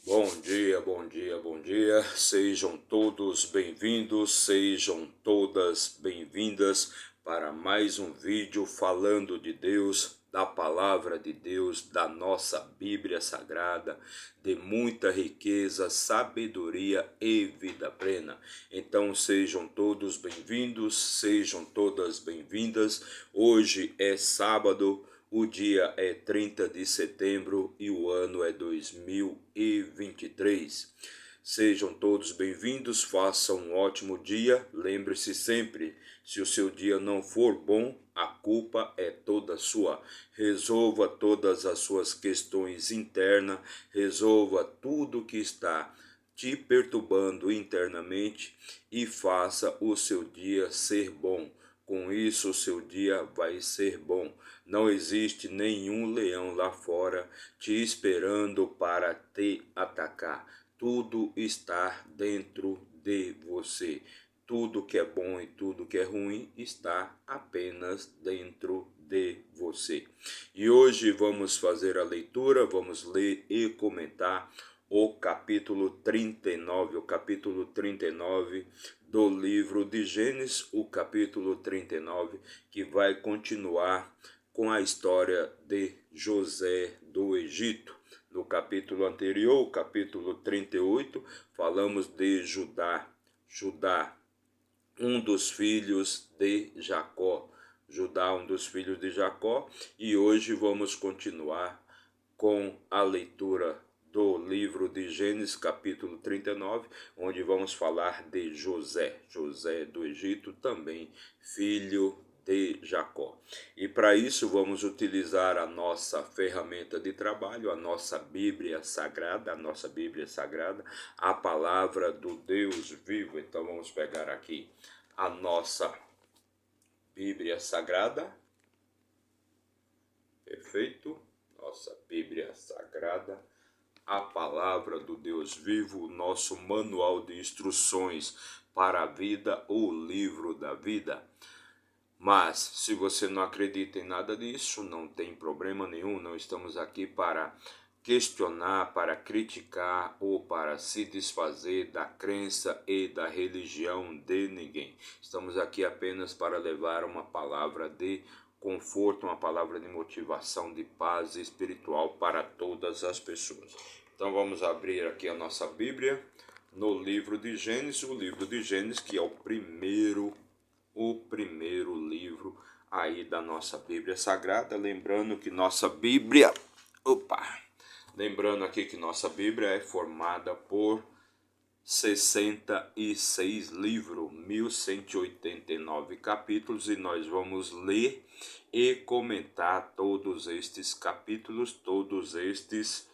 Bom dia, bom dia, bom dia. Sejam todos bem-vindos, sejam todas bem-vindas para mais um vídeo falando de Deus, da palavra de Deus, da nossa Bíblia Sagrada, de muita riqueza, sabedoria e vida plena. Então sejam todos bem-vindos, sejam todas bem-vindas. Hoje é sábado. O dia é 30 de setembro e o ano é 2023. Sejam todos bem-vindos, façam um ótimo dia. Lembre-se sempre, se o seu dia não for bom, a culpa é toda sua. Resolva todas as suas questões internas, resolva tudo que está te perturbando internamente e faça o seu dia ser bom. Com isso, o seu dia vai ser bom. Não existe nenhum leão lá fora te esperando para te atacar. Tudo está dentro de você. Tudo que é bom e tudo que é ruim está apenas dentro de você. E hoje vamos fazer a leitura, vamos ler e comentar o capítulo 39 do livro de Gênesis, o capítulo 39, que vai continuar com a história de José do Egito. No capítulo anterior, o capítulo 38, falamos de Judá, um dos filhos de Jacó. Judá, um dos filhos de Jacó, e hoje vamos continuar com a leitura do livro de Gênesis, capítulo 39, onde vamos falar de José do Egito, também filho de Jacó. E para isso vamos utilizar a nossa ferramenta de trabalho, a nossa Bíblia Sagrada, a palavra do Deus vivo. Então vamos pegar aqui a nossa Bíblia Sagrada. Perfeito? Nossa Bíblia Sagrada, a palavra do Deus vivo, nosso manual de instruções para a vida, o livro da vida. Mas, se você não acredita em nada disso, não tem problema nenhum, não estamos aqui para questionar, para criticar ou para se desfazer da crença e da religião de ninguém. Estamos aqui apenas para levar uma palavra de conforto, uma palavra de motivação, de paz espiritual para todas as pessoas. Então vamos abrir aqui a nossa Bíblia no livro de Gênesis, o livro de Gênesis, que é o primeiro livro aí da nossa Bíblia Sagrada. Lembrando que nossa Bíblia, lembrando aqui que nossa Bíblia é formada por 66 livros, 1189 capítulos, e nós vamos ler e comentar todos estes capítulos, todos estes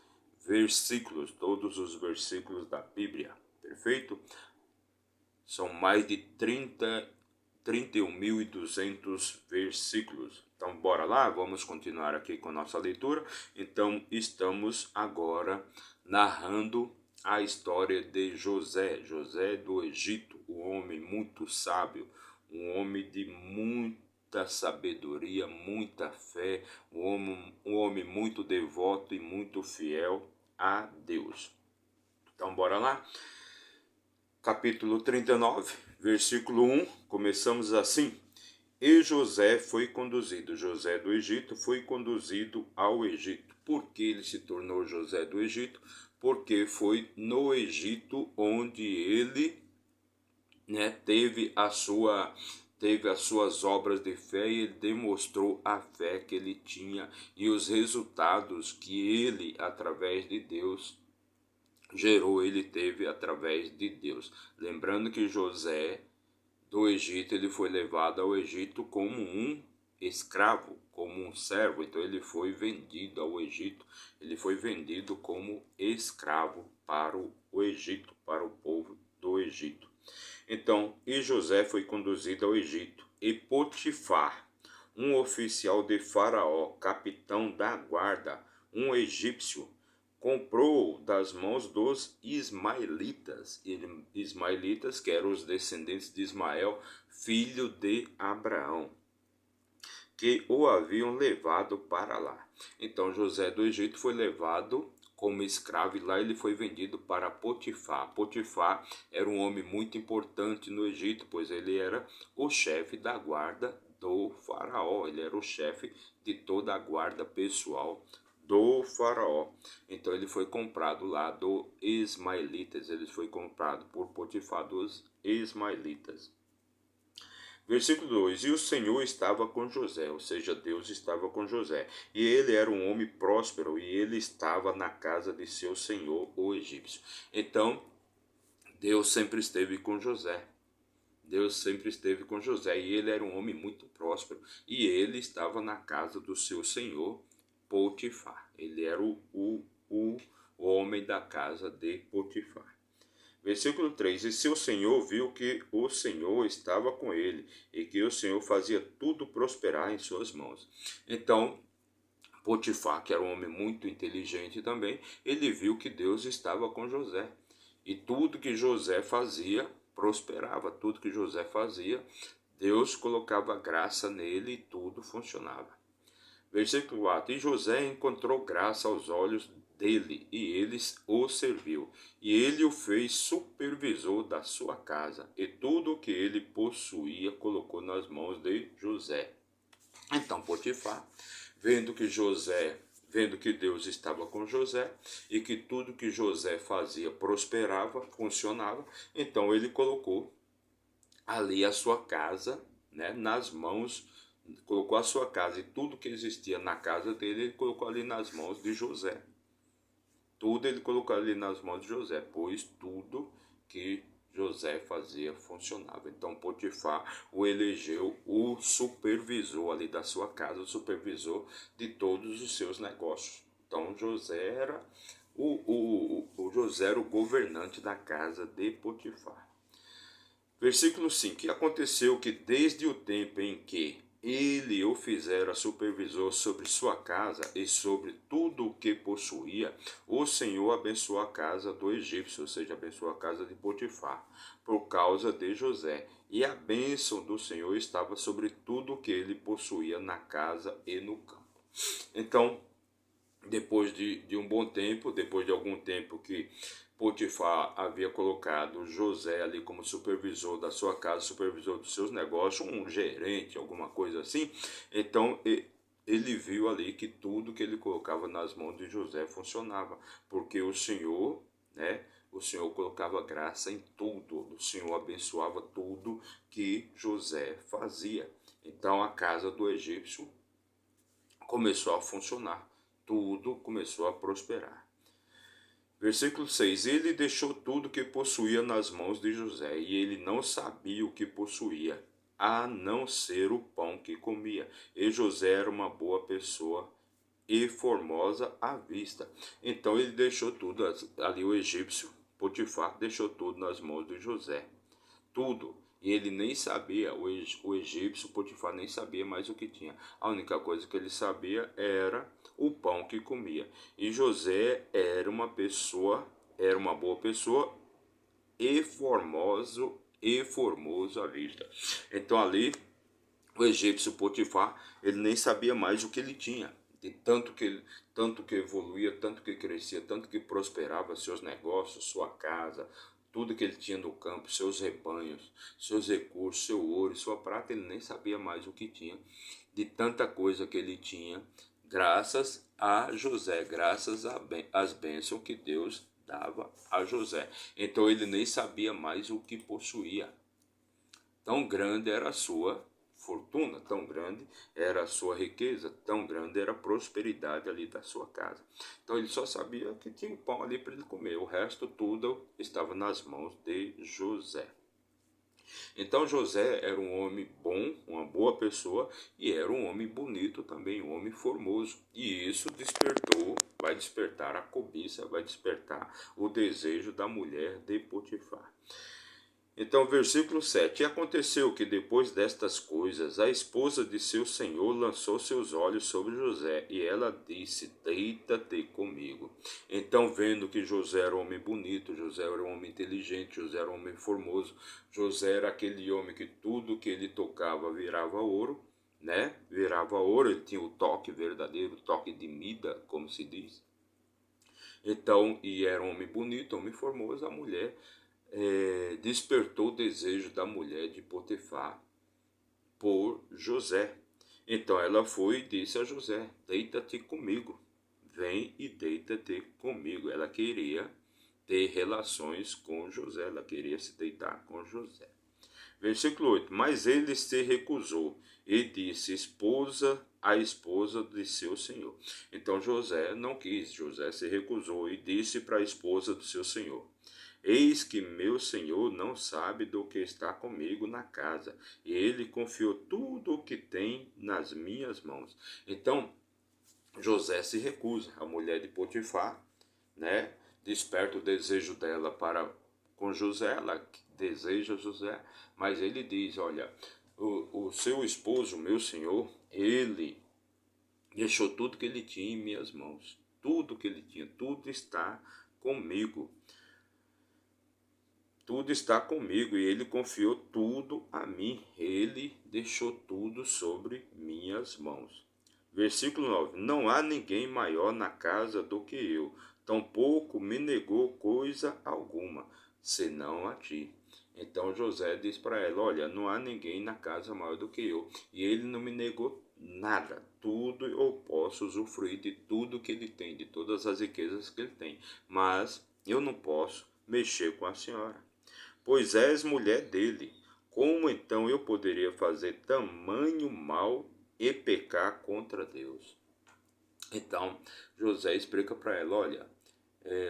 versículos, todos os versículos da Bíblia, perfeito? São mais de 31.200 versículos. Então, bora lá, vamos continuar aqui com a nossa leitura. Então, estamos agora narrando a história de José do Egito, um homem muito sábio, um homem de muita sabedoria, muita fé, um homem muito devoto e muito fiel a Deus. Então, bora lá? Capítulo 39, versículo 1, começamos assim. E José do Egito foi conduzido ao Egito. Por que ele se tornou José do Egito? Porque foi no Egito onde ele teve as suas obras de fé, e ele demonstrou a fé que ele tinha e os resultados que ele, através de Deus, ele teve através de Deus. Lembrando que José do Egito, ele foi levado ao Egito como um escravo, como um servo. Então ele foi vendido ao Egito, ele foi vendido como escravo para o Egito, para o povo do Egito. Então, e José foi conduzido ao Egito, e Potifar, um oficial de Faraó, capitão da guarda, um egípcio, comprou das mãos dos ismaelitas, que eram os descendentes de Ismael, filho de Abraão, que o haviam levado para lá. Então José do Egito foi levado como escravo, e lá ele foi vendido para Potifar. Potifar era um homem muito importante no Egito, pois ele era o chefe da guarda do faraó, ele era o chefe de toda a guarda pessoal do faraó. Então ele foi comprado lá do Ismaelitas, ele foi comprado por Potifar dos Ismaelitas. Versículo 2: E o Senhor estava com José, ou seja, Deus estava com José. E ele era um homem próspero, e ele estava na casa de seu senhor, o egípcio. Então, Deus sempre esteve com José. Deus sempre esteve com José, e ele era um homem muito próspero. E ele estava na casa do seu senhor, Potifar. Ele era o homem da casa de Potifar. Versículo 3: E seu senhor viu que o Senhor estava com ele, e que o Senhor fazia tudo prosperar em suas mãos. Então, Potifar, que era um homem muito inteligente também, ele viu que Deus estava com José. E tudo que José fazia prosperava, tudo que José fazia, Deus colocava graça nele e tudo funcionava. Versículo 4: E José encontrou graça aos olhos dele, e eles o serviu. E ele o fez supervisor da sua casa, e tudo o que ele possuía colocou nas mãos de José. Então Potifar, vendo que Deus estava com José, e que tudo que José fazia prosperava, funcionava, então ele colocou ali a sua casa, né, nas mãos, colocou a sua casa, e tudo que existia na casa dele, ele colocou ali nas mãos de José. Tudo ele colocou ali nas mãos de José, pois tudo que José fazia funcionava. Então Potifar o elegeu o supervisor ali da sua casa, o supervisor de todos os seus negócios. Então José era José era o governante da casa de Potifar. Versículo 5: E aconteceu que desde o tempo em que ele o fizera supervisor sobre sua casa e sobre tudo o que possuía, o Senhor abençoou a casa do egípcio, ou seja, abençoou a casa de Potifar, por causa de José. E a bênção do Senhor estava sobre tudo o que ele possuía na casa e no campo. Então, depois de um bom tempo, depois de algum tempo que Potifar havia colocado José ali como supervisor da sua casa, supervisor dos seus negócios, um gerente, alguma coisa assim. Então ele viu ali que tudo que ele colocava nas mãos de José funcionava, porque o Senhor, né, o Senhor colocava graça em tudo, o Senhor abençoava tudo que José fazia. Então a casa do egípcio começou a funcionar, tudo começou a prosperar. Versículo 6: Ele deixou tudo que possuía nas mãos de José, e ele não sabia o que possuía, a não ser o pão que comia. E José era uma boa pessoa e formosa à vista. Então ele deixou tudo, ali o egípcio, Potifar, deixou tudo nas mãos de José. Tudo. E ele nem sabia, o egípcio, Potifar, nem sabia mais o que tinha. A única coisa que ele sabia era o pão que comia. E José era uma boa pessoa e formoso à vista. Então ali, o egípcio Potifar, ele nem sabia mais o que ele tinha. De tanto que evoluía, tanto que crescia, tanto que prosperava seus negócios, sua casa, tudo que ele tinha no campo, seus rebanhos, seus recursos, seu ouro, sua prata, ele nem sabia mais o que tinha, de tanta coisa que ele tinha, graças a José, graças às bênçãos que Deus dava a José. Então ele nem sabia mais o que possuía. Tão grande era a sua fortuna, tão grande era a sua riqueza, tão grande era a prosperidade ali da sua casa. Então ele só sabia que tinha o pão ali para ele comer, o resto tudo estava nas mãos de José. Então José era um homem bom, uma boa pessoa, e era um homem bonito também, um homem formoso. E isso vai despertar a cobiça, vai despertar o desejo da mulher de Potifar. Então, versículo 7: E aconteceu que depois destas coisas, a esposa de seu senhor lançou seus olhos sobre José, e ela disse: Deita-te comigo. Então, vendo que José era um homem bonito, José era um homem inteligente, José era um homem formoso, José era aquele homem que tudo que ele tocava virava ouro, né? Virava ouro, ele tinha o toque verdadeiro, o toque de Mida, como se diz. Então, e era um homem bonito, homem formoso, a mulher despertou o desejo da mulher de Potifar por José. Então ela foi e disse a José: deita-te comigo, vem e deita-te comigo. Ela queria ter relações com José, ela queria se deitar com José. Versículo 8: mas ele se recusou e disse: a esposa de seu senhor. Então José não quis, José se recusou e disse para a esposa do seu senhor: eis que meu senhor não sabe do que está comigo na casa, e ele confiou tudo o que tem nas minhas mãos. Então José se recusa, a mulher de Potifar, né? Desperta o desejo dela para com José, ela deseja José, mas ele diz: olha, o seu esposo, meu senhor, ele deixou tudo que ele tinha em minhas mãos, tudo que ele tinha, tudo está comigo. Tudo está comigo e ele confiou tudo a mim. Ele deixou tudo sobre minhas mãos. Versículo 9: não há ninguém maior na casa do que eu, tampouco me negou coisa alguma, senão a ti. Então José diz para ela: olha, não há ninguém na casa maior do que eu, e ele não me negou nada. Tudo eu posso usufruir de tudo que ele tem, de todas as riquezas que ele tem, mas eu não posso mexer com a senhora, pois és mulher dele. Como então eu poderia fazer tamanho mal e pecar contra Deus? Então José explica para ela: olha,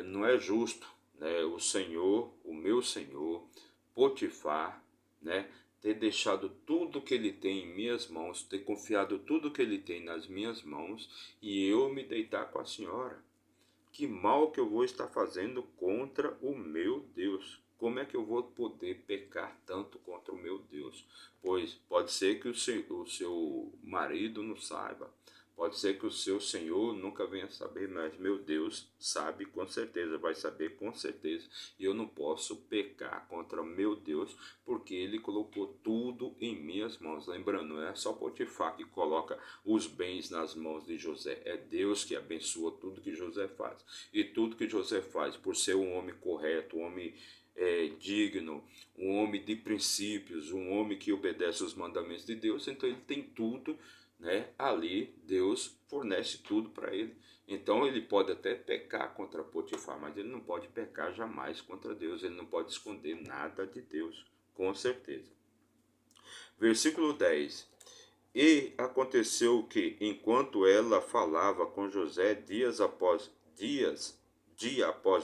não é justo, né, o Senhor, o meu Senhor, Potifar, né, ter deixado tudo que ele tem em minhas mãos, ter confiado tudo que ele tem nas minhas mãos e eu me deitar com a senhora. Que mal que eu vou estar fazendo contra o meu Deus? Como é que eu vou poder pecar tanto contra o meu Deus? Pois pode ser que o seu marido não saiba, pode ser que o seu Senhor nunca venha saber, mas meu Deus sabe com certeza, vai saber com certeza. E eu não posso pecar contra o meu Deus, porque ele colocou tudo em minhas mãos. Lembrando, não é só Potifar que coloca os bens nas mãos de José, é Deus que abençoa tudo que José faz. E tudo que José faz, por ser um homem correto, um homem digno, um homem de princípios, um homem que obedece os mandamentos de Deus, então ele tem tudo, né? Ali Deus fornece tudo para ele. Então ele pode até pecar contra Potifar, mas ele não pode pecar jamais contra Deus, ele não pode esconder nada de Deus, com certeza. Versículo 10: e aconteceu que, enquanto ela falava com José dia após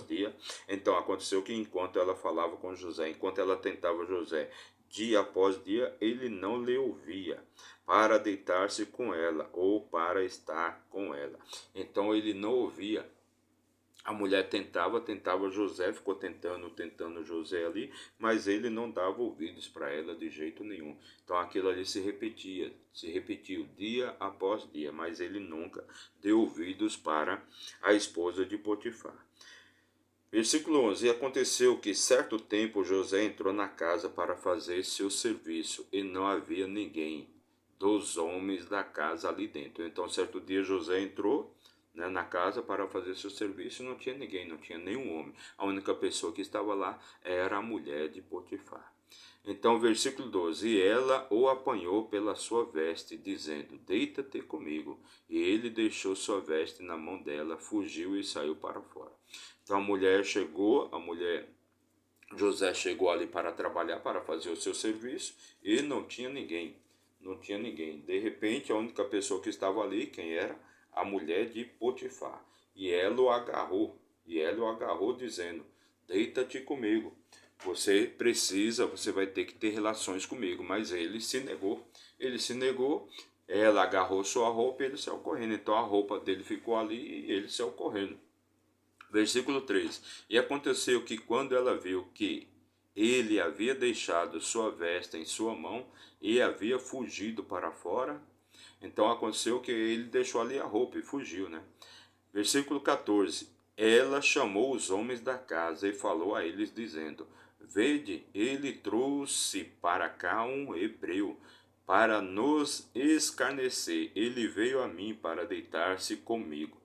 dia, então aconteceu que enquanto ela falava com José, enquanto ela tentava José, dia após dia, ele não lhe ouvia para deitar-se com ela ou para estar com ela. Então ele não ouvia. A mulher tentava José, ficou tentando José ali, mas ele não dava ouvidos para ela de jeito nenhum. Então aquilo ali se repetiu dia após dia, mas ele nunca deu ouvidos para a esposa de Potifar. Versículo 11: e aconteceu que certo tempo José entrou na casa para fazer seu serviço, e não havia ninguém dos homens da casa ali dentro. Então certo dia José entrou, né, na casa para fazer seu serviço, e não tinha ninguém, não tinha nenhum homem. A única pessoa que estava lá era a mulher de Potifar. Então, versículo 12: e ela o apanhou pela sua veste, dizendo: deita-te comigo. E ele deixou sua veste na mão dela, fugiu e saiu para fora. Então José chegou ali para trabalhar, para fazer o seu serviço, e não tinha ninguém. Não tinha ninguém. De repente, a única pessoa que estava ali, quem era? A mulher de Potifar. E ela o agarrou dizendo: deita-te comigo. Você vai ter que ter relações comigo. Mas ele se negou. Ela agarrou sua roupa e ele saiu correndo. Então a roupa dele ficou ali e ele saiu correndo. Versículo 3: e aconteceu que quando ela viu que ele havia deixado sua veste em sua mão e havia fugido para fora, então aconteceu que ele deixou ali a roupa e fugiu, né? Versículo 14: ela chamou os homens da casa e falou a eles, dizendo: vede, ele trouxe para cá um hebreu para nos escarnecer. Ele veio a mim para deitar-se comigo.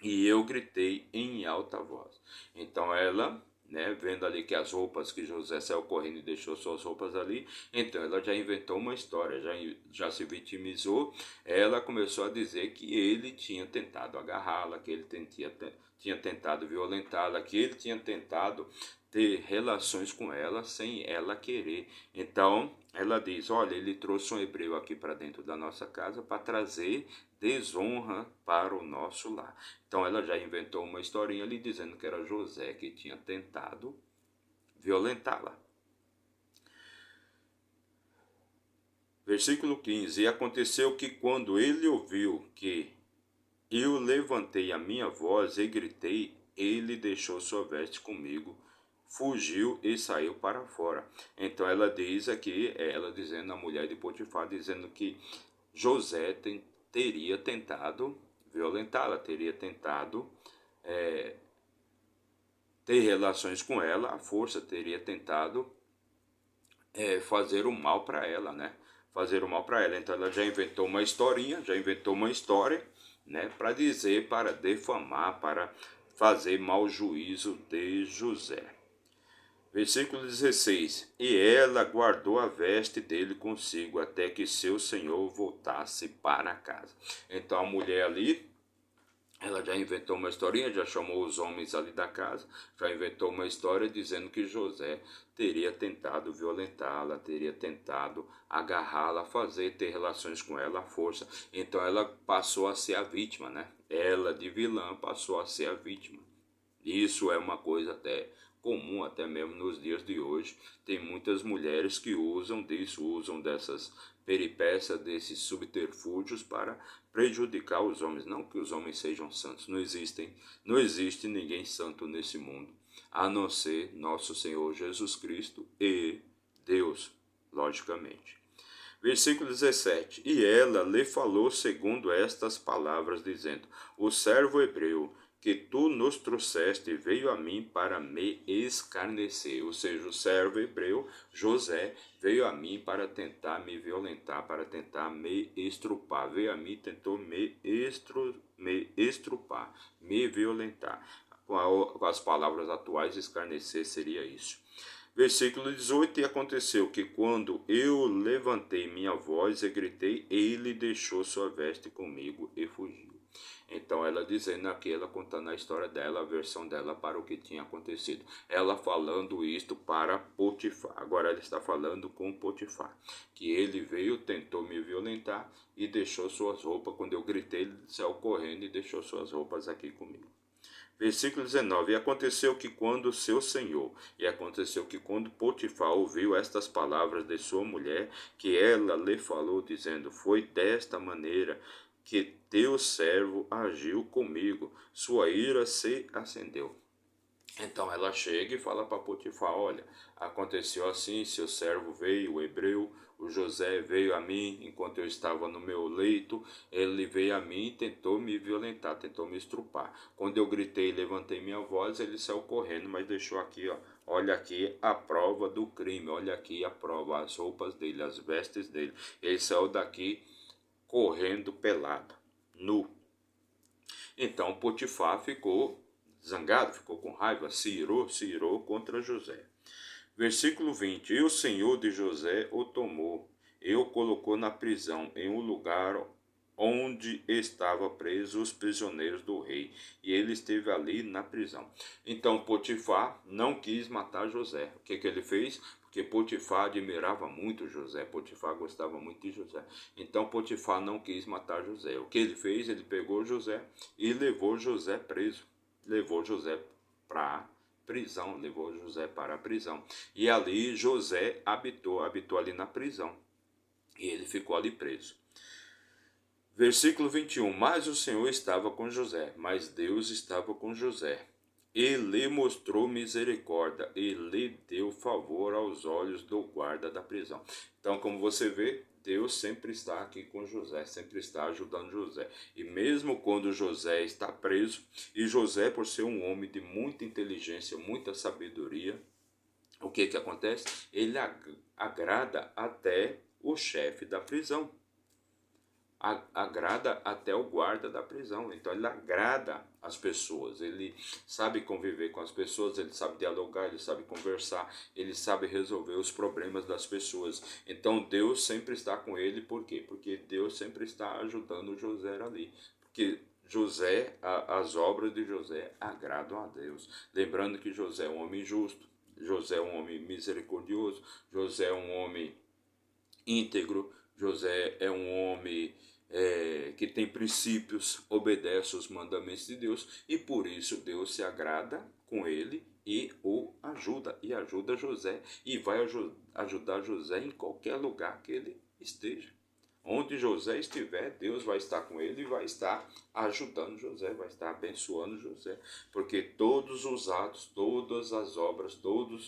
e eu gritei em alta voz. Então ela, né, vendo ali que as roupas que José saiu correndo e deixou suas roupas ali, então ela já inventou uma história, já se vitimizou. Ela começou a dizer que ele tinha tentado agarrá-la, que ele tinha tentado violentá-la, que ele tinha tentado ter relações com ela sem ela querer. Então ela diz: olha, ele trouxe um hebreu aqui para dentro da nossa casa para trazer desonra para o nosso lar. Então ela já inventou uma historinha ali dizendo que era José que tinha tentado violentá-la. Versículo 15: E aconteceu que quando ele ouviu que eu levantei a minha voz e gritei, ele deixou sua veste comigo, fugiu e saiu para fora. Então ela diz aqui, ela dizendo, a mulher de Potifar, dizendo que José teria tentado violentá-la, teria tentado ter relações com ela, a força teria tentado fazer o mal para ela, né? Fazer o mal para ela. Então ela já inventou uma historinha, já inventou uma história, né? Para dizer, para defamar, para fazer mau juízo de José. Versículo 16: E ela guardou a veste dele consigo até que seu senhor voltasse para casa. Então a mulher ali, ela já inventou uma historinha, já chamou os homens ali da casa, já inventou uma história dizendo que José teria tentado violentá-la, teria tentado agarrá-la, ter relações com ela à força. Então ela passou a ser a vítima, né? Ela de vilã passou a ser a vítima. Isso é uma coisa até comum, até mesmo nos dias de hoje. Tem muitas mulheres que usam disso, usam dessas peripécias, desses subterfúgios para prejudicar os homens. Não que os homens sejam santos, não existe ninguém santo nesse mundo, a não ser nosso Senhor Jesus Cristo e Deus, logicamente. Versículo 17: E ela lhe falou segundo estas palavras, dizendo: O servo hebreu que tu nos trouxeste veio a mim para me escarnecer. Ou seja, o servo hebreu, José, veio a mim para tentar me violentar, para tentar me estrupar. Veio a mim, tentou me estrupar, me violentar. Com as palavras atuais, escarnecer seria isso. Versículo 18: E aconteceu que quando eu levantei minha voz e gritei, ele deixou sua veste comigo e fugiu. Então ela dizendo aqui, ela contando a história dela, a versão dela para o que tinha acontecido. Ela falando isto para Potifar. Agora ela está falando com Potifar. Que ele veio, tentou me violentar e deixou suas roupas. Quando eu gritei, ele saiu correndo e deixou suas roupas aqui comigo. Versículo 19: E aconteceu que quando Potifar ouviu estas palavras de sua mulher, que ela lhe falou, dizendo: Foi desta maneira que teu servo agiu comigo, sua ira se acendeu. Então ela chega e fala para Potifar: olha, aconteceu assim, seu servo veio, o hebreu, o José veio a mim enquanto eu estava no meu leito, ele veio a mim e tentou me violentar, tentou me estrupar. Quando eu gritei e levantei minha voz, ele saiu correndo, mas deixou aqui, ó, olha aqui a prova do crime, olha aqui a prova, as roupas dele, as vestes dele. Ele saiu daqui correndo pelado, nu. Então Potifar ficou zangado, ficou com raiva, se irou contra José. Versículo 20: E o Senhor de José o tomou e o colocou na prisão, em um lugar onde estava preso os prisioneiros do rei, e ele esteve ali na prisão. Então Potifar não quis matar José. O que ele fez? Porque Potifar admirava muito José, Potifar gostava muito de José. Então Potifar não quis matar José. O que ele fez? Ele pegou José e levou José preso. Levou José para prisão, levou José para a prisão. E ali José habitou ali na prisão. E ele ficou ali preso. Versículo 21: Mas o Senhor estava com José, mas Deus estava com José. E lhe mostrou misericórdia, e lhe deu favor aos olhos do guarda da prisão. Então, como você vê, Deus sempre está aqui com José, sempre está ajudando José. E mesmo quando José está preso, e José, por ser um homem de muita inteligência, muita sabedoria, o que acontece? Ele agrada até o chefe da prisão. agrada até o guarda da prisão. Então ele agrada as pessoas, ele sabe conviver com as pessoas, ele sabe dialogar, ele sabe conversar, ele sabe resolver os problemas das pessoas. Então Deus sempre está com ele, por quê? Porque Deus sempre está ajudando José ali. Porque José, as obras de José agradam a Deus. Lembrando que José é um homem justo, José é um homem misericordioso, José é um homem íntegro, José é um homem que tem princípios, obedece aos mandamentos de Deus e por isso Deus se agrada com ele e o ajuda, e ajuda José e vai ajudar José em qualquer lugar que ele esteja. Onde José estiver, Deus vai estar com ele e vai estar ajudando José, vai estar abençoando José, porque todos os atos, todas as obras, tudo,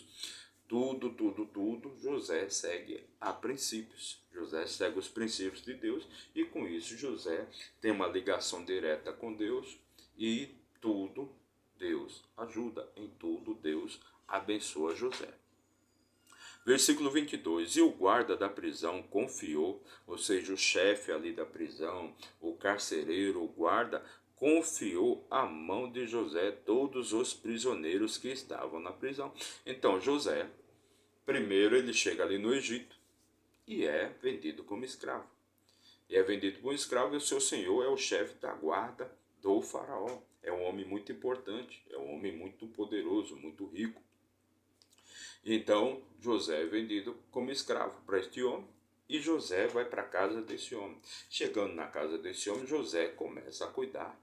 José segue a princípios. José segue os princípios de Deus e com isso José tem uma ligação direta com Deus e tudo Deus ajuda, em tudo Deus abençoa José. Versículo 22, e o guarda da prisão confiou, ou seja, o chefe ali da prisão, o carcereiro, o guarda, confiou à mão de José todos os prisioneiros que estavam na prisão. Então José, primeiro ele chega ali no Egito e é vendido como escravo. E é vendido como escravo e o seu senhor é o chefe da guarda do faraó. É um homem muito importante, é um homem muito poderoso, muito rico. Então José é vendido como escravo para este homem e José vai para a casa desse homem. Chegando na casa desse homem, José começa a cuidar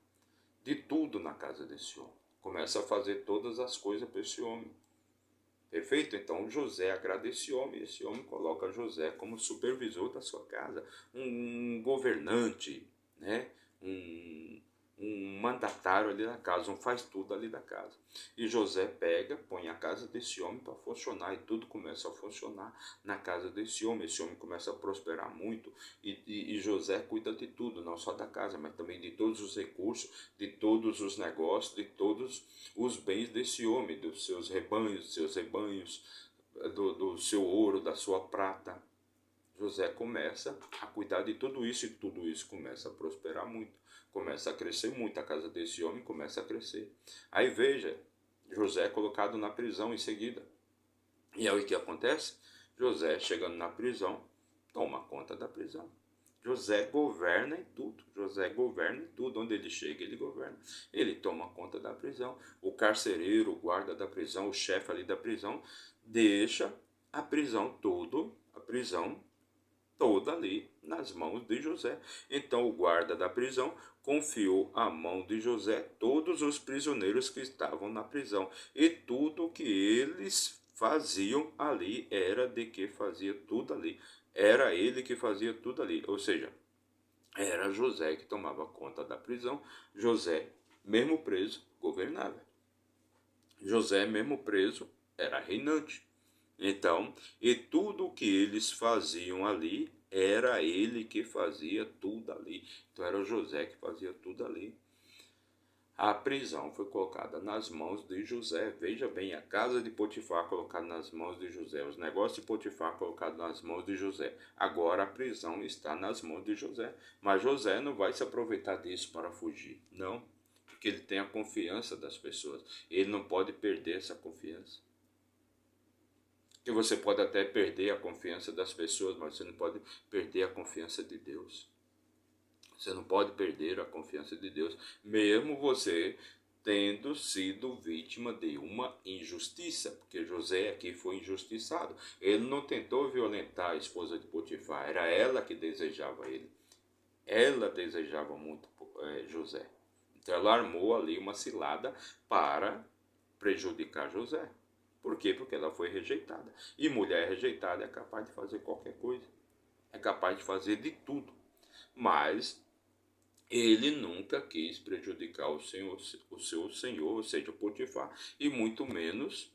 de tudo na casa desse homem. Começa a fazer todas as coisas para esse homem. Perfeito? Então José agrada esse homem, esse homem coloca José como supervisor da sua casa, um governante, né? um mandatário ali da casa, um faz tudo ali da casa. E José pega, põe a casa desse homem para funcionar e tudo começa a funcionar na casa desse homem. Esse homem começa a prosperar muito e José cuida de tudo, não só da casa, mas também de todos os recursos, de todos os negócios, de todos os bens desse homem, dos seus rebanhos, do seu ouro, da sua prata. José começa a cuidar de tudo isso e tudo isso começa a prosperar muito. Começa a crescer muito, a casa desse homem começa a crescer. Aí veja, José é colocado na prisão em seguida. E aí o que acontece? José, chegando na prisão, toma conta da prisão. José governa em tudo. José governa em tudo. Onde ele chega, ele governa. Ele toma conta da prisão. O carcereiro, o guarda da prisão, o chefe ali da prisão, deixa a prisão toda ali nas mãos de José. Então o guarda da prisão confiou à mão de José todos os prisioneiros que estavam na prisão. E tudo o que eles faziam ali era de que fazia tudo ali. Era ele que fazia tudo ali. Ou seja, era José que tomava conta da prisão. José, mesmo preso, governava. José, mesmo preso, era reinante. Então, e tudo o que eles faziam ali, era ele que fazia tudo ali. Então era José que fazia tudo ali. A prisão foi colocada nas mãos de José. Veja bem, a casa de Potifar colocada nas mãos de José. Os negócios de Potifar colocados nas mãos de José. Agora a prisão está nas mãos de José. Mas José não vai se aproveitar disso para fugir. Não, porque ele tem a confiança das pessoas. Ele não pode perder essa confiança. Que você pode até perder a confiança das pessoas, mas você não pode perder a confiança de Deus. Você não pode perder a confiança de Deus, mesmo você tendo sido vítima de uma injustiça, porque José aqui foi injustiçado. Ele não tentou violentar a esposa de Potifar, era ela que desejava ele. Ela desejava muito José. Então ela armou ali uma cilada para prejudicar José. Por quê? Porque ela foi rejeitada. E mulher rejeitada é capaz de fazer qualquer coisa. É capaz de fazer de tudo. Mas ele nunca quis prejudicar o seu senhor, ou seja, o Potifar, e muito menos,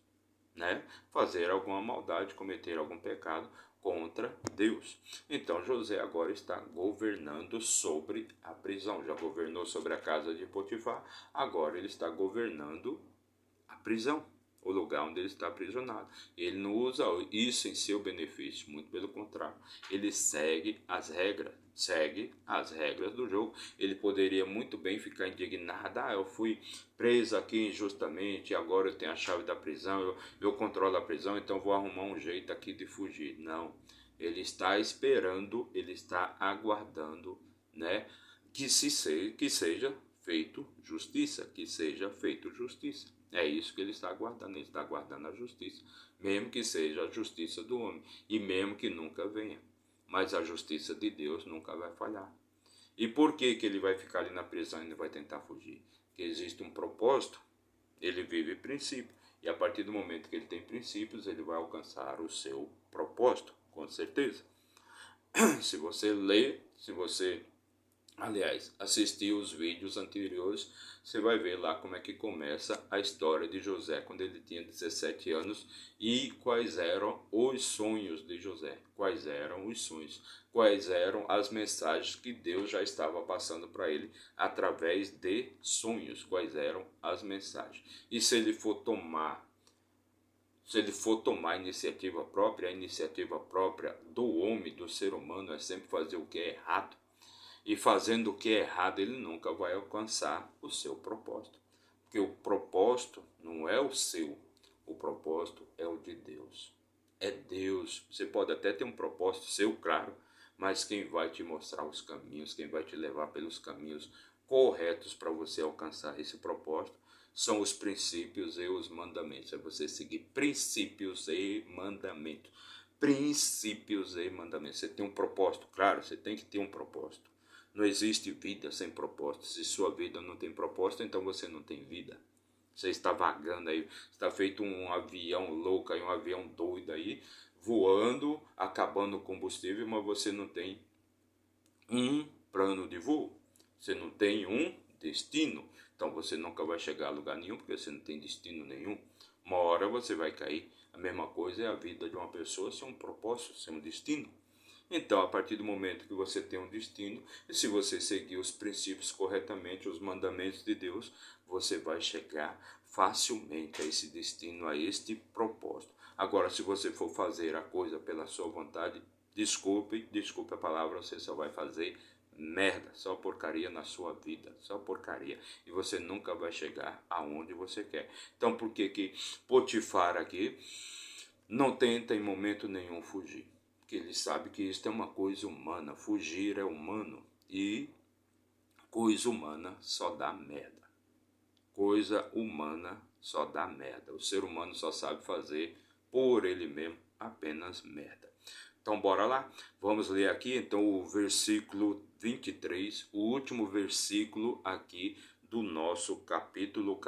né, fazer alguma maldade, cometer algum pecado contra Deus. Então José agora está governando sobre a prisão. Já governou sobre a casa de Potifar, agora ele está governando a prisão. o lugar onde ele está aprisionado. Ele não usa isso em seu benefício, muito pelo contrário. Ele segue as regras do jogo. Ele poderia muito bem ficar indignado: eu fui preso aqui injustamente, agora eu tenho a chave da prisão, eu controlo a prisão, então vou arrumar um jeito aqui de fugir. Não, ele está esperando, ele está aguardando, né, que seja feito justiça, que seja feito justiça. É isso que ele está aguardando, ele está aguardando a justiça, mesmo que seja a justiça do homem, e mesmo que nunca venha. Mas a justiça de Deus nunca vai falhar. E por que ele vai ficar ali na prisão e não vai tentar fugir? Porque existe um propósito, ele vive princípio. E a partir do momento que ele tem princípios, ele vai alcançar o seu propósito, com certeza. Se você ler, assistir os vídeos anteriores, você vai ver lá como é que começa a história de José quando ele tinha 17 anos e quais eram os sonhos de José, quais eram os sonhos, quais eram as mensagens que Deus já estava passando para ele através de sonhos, quais eram as mensagens. E se ele for tomar a iniciativa própria, a iniciativa própria do homem, do ser humano, é sempre fazer o que é errado. E fazendo o que é errado, ele nunca vai alcançar o seu propósito. Porque o propósito não é o seu, o propósito é o de Deus. É Deus. Você pode até ter um propósito seu, claro, mas quem vai te mostrar os caminhos, quem vai te levar pelos caminhos corretos para você alcançar esse propósito, são os princípios e os mandamentos. É você seguir princípios e mandamentos. Princípios e mandamentos. Você tem um propósito, claro, você tem que ter um propósito. Não existe vida sem propósito. Se sua vida não tem propósito, então você não tem vida. Você está vagando aí, está feito um avião louco aí, um avião doido aí, voando, acabando o combustível, mas você não tem um plano de voo. Você não tem um destino. Então você nunca vai chegar a lugar nenhum, porque você não tem destino nenhum. Uma hora você vai cair. A mesma coisa é a vida de uma pessoa sem um propósito, sem um destino. Então, a partir do momento que você tem um destino, e se você seguir os princípios corretamente, os mandamentos de Deus, você vai chegar facilmente a esse destino, a este propósito. Agora, se você for fazer a coisa pela sua vontade, desculpe a palavra, você só vai fazer merda, só porcaria na sua vida, só porcaria. E você nunca vai chegar aonde você quer. Então, por que Potifar aqui não tenta em momento nenhum fugir? Porque ele sabe que isso é uma coisa humana, fugir é humano e coisa humana só dá merda. Coisa humana só dá merda. O ser humano só sabe fazer por ele mesmo apenas merda. Então bora lá, vamos ler aqui então o versículo 23, o último versículo aqui do nosso capítulo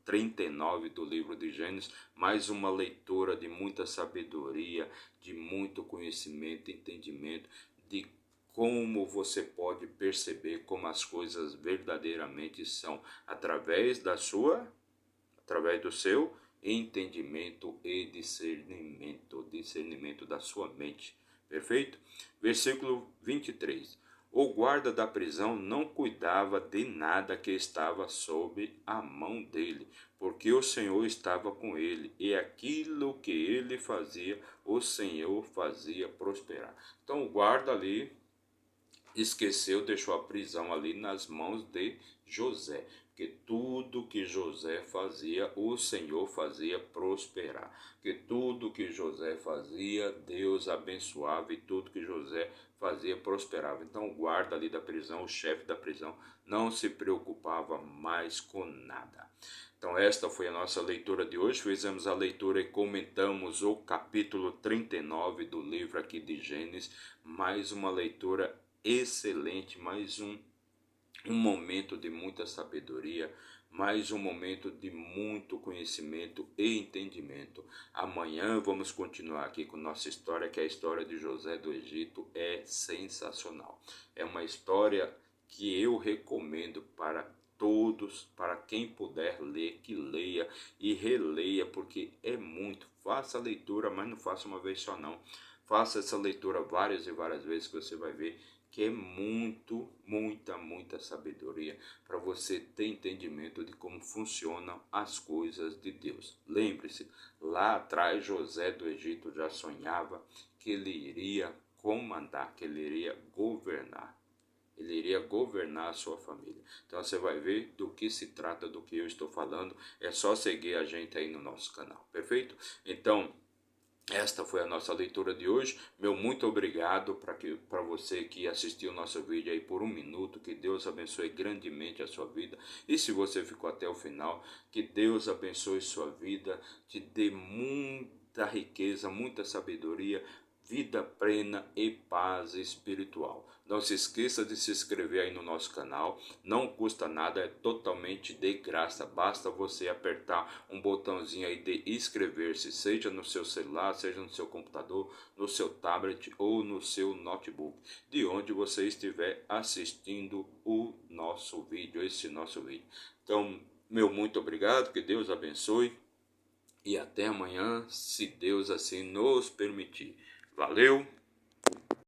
39 do livro de Gênesis, mais uma leitura de muita sabedoria, de muito conhecimento, entendimento, de como você pode perceber como as coisas verdadeiramente são, através do seu entendimento e discernimento da sua mente. Perfeito? Versículo 23. O guarda da prisão não cuidava de nada que estava sob a mão dele, porque o Senhor estava com ele, e aquilo que ele fazia, o Senhor fazia prosperar. Então o guarda ali esqueceu, deixou a prisão ali nas mãos de José. Porque tudo que José fazia, o Senhor fazia prosperar. Porque tudo que José fazia, Deus abençoava, e tudo que José fazia prosperava. Então o guarda ali da prisão, o chefe da prisão, não se preocupava mais com nada. Então esta foi a nossa leitura de hoje. Fizemos a leitura e comentamos o capítulo 39 do livro aqui de Gênesis. Mais uma leitura excelente, mais um momento de muita sabedoria, mais um momento de muito conhecimento e entendimento. Amanhã vamos continuar aqui com nossa história, que é a história de José do Egito. É sensacional. É uma história que eu recomendo para todos, para quem puder ler, que leia e releia, porque é muito. Faça a leitura, mas não faça uma vez só não. Faça essa leitura várias e várias vezes, que você vai ver que é muita sabedoria para você ter entendimento de como funcionam as coisas de Deus. Lembre-se, lá atrás José do Egito já sonhava que ele iria comandar, que ele iria governar. Ele iria governar a sua família. Então você vai ver do que se trata, do que eu estou falando. É só seguir a gente aí no nosso canal, perfeito? Então, esta foi a nossa leitura de hoje. Meu muito obrigado para você que assistiu o nosso vídeo aí por 1 minuto. Que Deus abençoe grandemente a sua vida. E se você ficou até o final, que Deus abençoe sua vida, te dê muita riqueza, muita sabedoria, vida plena e paz espiritual. Não se esqueça de se inscrever aí no nosso canal, não custa nada, é totalmente de graça, basta você apertar um botãozinho aí de inscrever-se, seja no seu celular, seja no seu computador, no seu tablet ou no seu notebook, de onde você estiver assistindo o nosso vídeo, esse nosso vídeo. Então, meu muito obrigado, que Deus abençoe e até amanhã, se Deus assim nos permitir. Valeu!